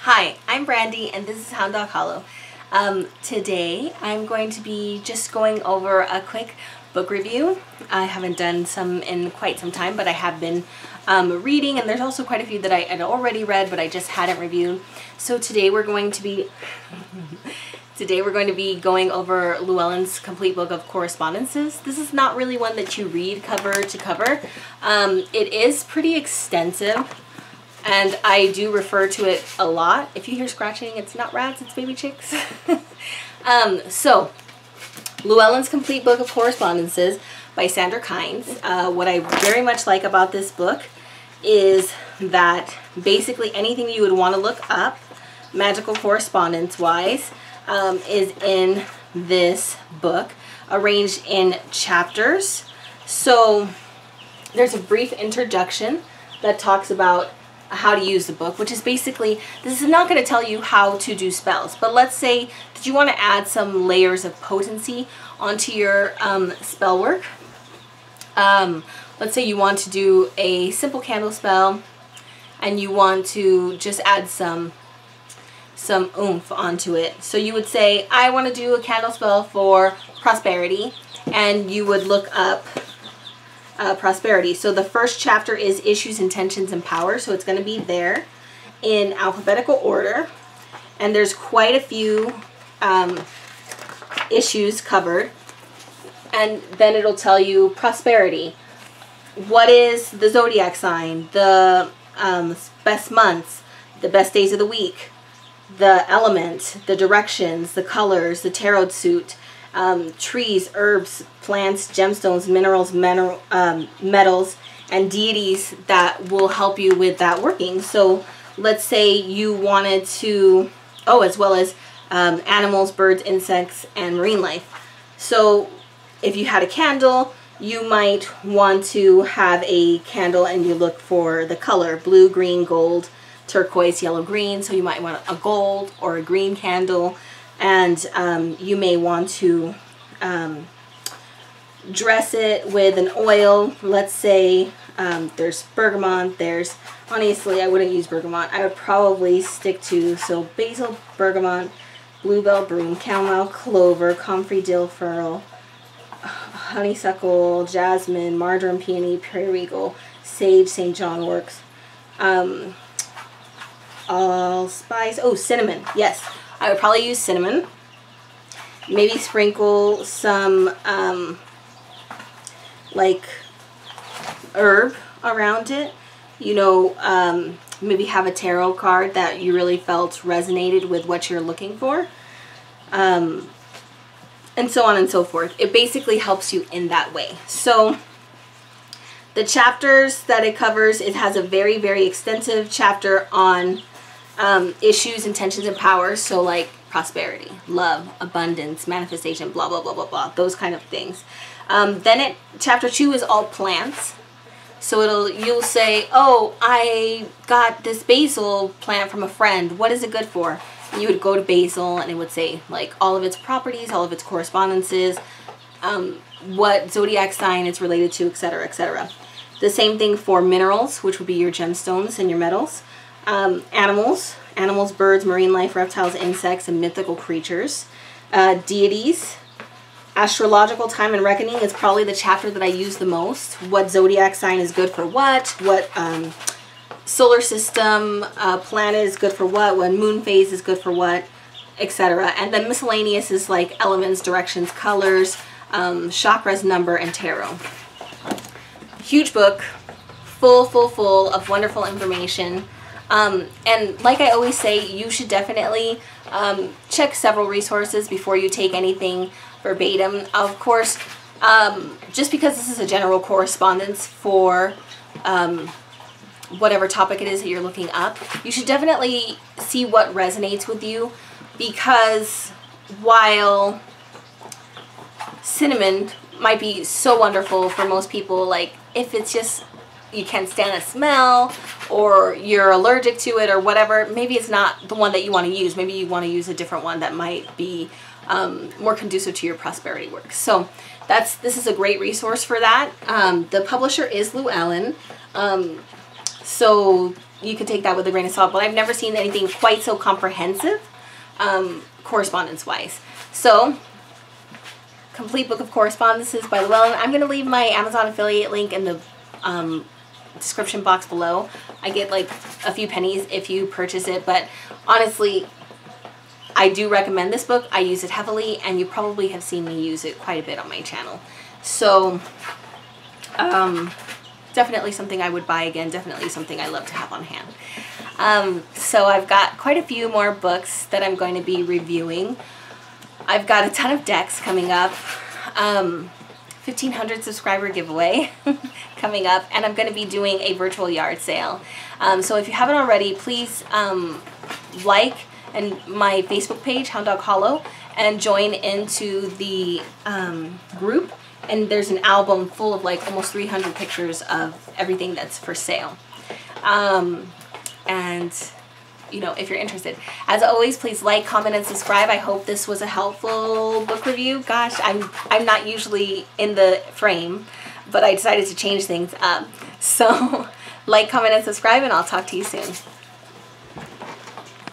Hi, I'm Brandy and this is Hound Dog Hollow. Today I'm going to be just going over a quick book review. I haven't done some in quite some time, but I have been reading, and there's also quite a few that I had already read but I just hadn't reviewed. So today we're going to be going over Llewellyn's complete book of Correspondences. This is not really one that you read cover to cover. It is pretty extensive, and I do refer to it a lot. If you hear scratching, it's not rats, it's baby chicks. So, Llewellyn's Complete Book of Correspondences by Sandra Kynes. What I very much like about this book is that basically anything you would want to look up, magical correspondence-wise, is in this book, arranged in chapters. So, there's a brief introduction that talks about how to use the book, which is basically, this is not going to tell you how to do spells, but let's say that you want to add some layers of potency onto your spell work. Let's say you want to do a simple candle spell and you want to just add some oomph onto it. So you would say, I want to do a candle spell for prosperity, and you would look up prosperity. So the first chapter is issues, intentions, and power. So it's going to be there in alphabetical order, and there's quite a few issues covered. And then it'll tell you prosperity. What is the zodiac sign? The best months, the best days of the week, the element, the directions, the colors, the tarot suit, trees, herbs, plants, gemstones, minerals, metals, and deities that will help you with that working. So let's say you wanted to, as well as animals, birds, insects, and marine life. So if you had a candle, you might want to have a candle and you look for the color, blue, green, gold, turquoise, yellow, green. So you might want a gold or a green candle. And you may want to dress it with an oil. Let's say there's bergamot. Honestly, I wouldn't use bergamot. I would probably stick to, basil, bergamot, bluebell, broom, chamomile, clover, comfrey, dill, furl, honeysuckle, jasmine, marjoram, peony, periwinkle, sage, St. John works, allspice. Cinnamon. Yes. I would probably use cinnamon. Maybe sprinkle some like herb around it. You know, maybe have a tarot card that you really felt resonated with what you're looking for. And so on and so forth. It basically helps you in that way. So the chapters that it covers, it has a very, very extensive chapter on issues, intentions, and powers. So like prosperity, love, abundance, manifestation, blah, blah, blah, blah, blah, those kind of things. Then chapter 2 is all plants. So you'll say, I got this basil plant from a friend. What is it good for? And you would go to basil and it would say like all of its properties, all of its correspondences, what zodiac sign it's related to, etc., etc. The same thing for minerals, which would be your gemstones and your metals. Animals, birds, marine life, reptiles, insects, and mythical creatures. Deities. Astrological time and reckoning is probably the chapter that I use the most. What zodiac sign is good for what solar system planet is good for what moon phase is good for what, etc. And then miscellaneous is like elements, directions, colors, chakras, number, and tarot. Huge book, full of wonderful information. And like I always say, you should definitely check several resources before you take anything verbatim. Of course, just because this is a general correspondence for whatever topic it is that you're looking up, you should definitely see what resonates with you, because while cinnamon might be so wonderful for most people, like if it's just you can't stand the smell or you're allergic to it or whatever, maybe it's not the one that you want to use. Maybe you want to use a different one that might be more conducive to your prosperity work. So this is a great resource for that. The publisher is Llewellyn. So you can take that with a grain of salt, but I've never seen anything quite so comprehensive, correspondence-wise. So, Complete Book of Correspondences by Llewellyn. I'm going to leave my Amazon affiliate link in the description box below. I get like a few pennies if you purchase it, but honestly, I do recommend this book. I use it heavily, and you probably have seen me use it quite a bit on my channel. So, definitely something I would buy again. Definitely something I love to have on hand. So I've got quite a few more books that I'm going to be reviewing. I've got a ton of decks coming up. 1,500 subscriber giveaway coming up, and I'm going to be doing a virtual yard sale. So if you haven't already, please like and my Facebook page, Hound Dog Hollow, and join into the group. And there's an album full of like almost 300 pictures of everything that's for sale. And you know, if you're interested, as always, please like, comment, and subscribe. I hope this was a helpful book review. Gosh, I'm not usually in the frame, but I decided to change things up. So like, comment, and subscribe, and I'll talk to you soon.